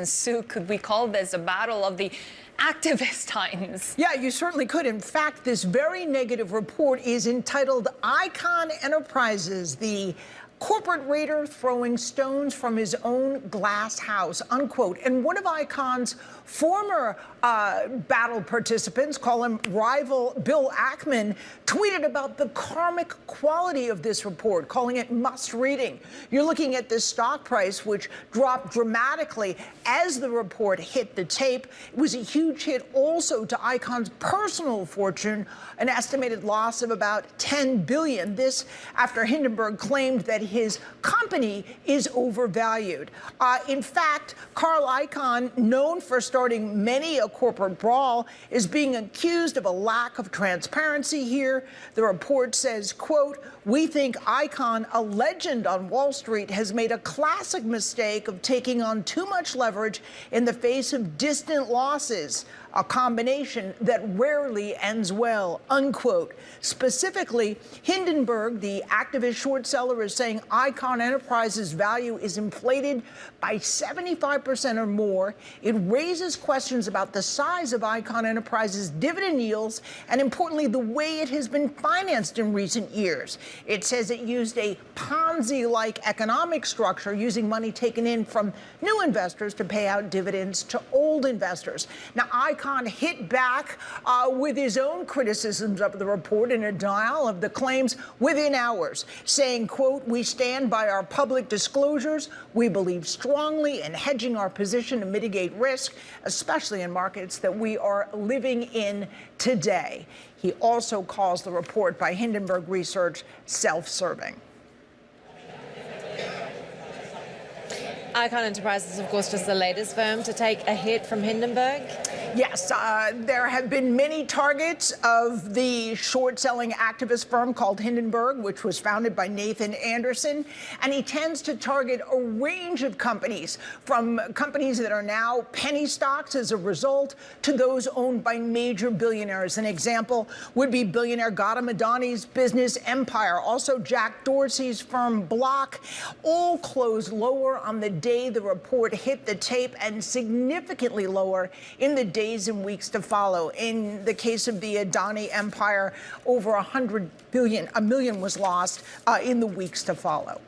Sue, could we call this a battle of the activist titans? Yeah, you certainly could. In fact, this very negative report is entitled Icahn Enterprises, the corporate raider throwing stones from his own glass house, unquote. And one of Icahn's former battle participants, call him rival Bill Ackman, tweeted about the karmic quality of this report, calling it must reading. You're looking at the stock price, which dropped dramatically as the report hit the tape. It was a huge hit also to Icahn's personal fortune, an estimated loss of about $10 billion. This after Hindenburg claimed that his company is overvalued. In fact, Carl Icahn, known for starting many a corporate brawl, is being accused of a lack of transparency here. The report says, quote, "We think Icahn, a legend on Wall Street, has made a classic mistake of taking on too much leverage in the face of distant losses, a combination that rarely ends well," unquote. Specifically, Hindenburg, the activist short seller, is saying Icahn Enterprises' value is inflated by 75% or more. It raises questions about the size of Icahn Enterprises' dividend yields and, importantly, the way it has been financed in recent years. It says it used a Ponzi-like economic structure, using money taken in from new investors to pay out dividends to old investors. Now, Icahn hit back with his own criticisms of the report in a denial of the claims within hours, saying, quote, "We stand by our public disclosures. We believe strongly in hedging our position to mitigate risk, especially in markets that we are living in today." He also calls the report by Hindenburg Research self-serving. Icahn Enterprises is, of course, just the latest firm to take a hit from Hindenburg. Yes, there have been many targets of the short-selling activist firm called Hindenburg, which was founded by Nathan Anderson, and he tends to target a range of companies, from companies that are now penny stocks as a result to those owned by major billionaires. An example would be billionaire Gautam Adani's business Empire, also Jack Dorsey's firm Block, all closed lower on the day the report hit the tape and significantly lower in the days and weeks to follow. In the case of the Adani Empire, over $100 billion was lost in the weeks to follow.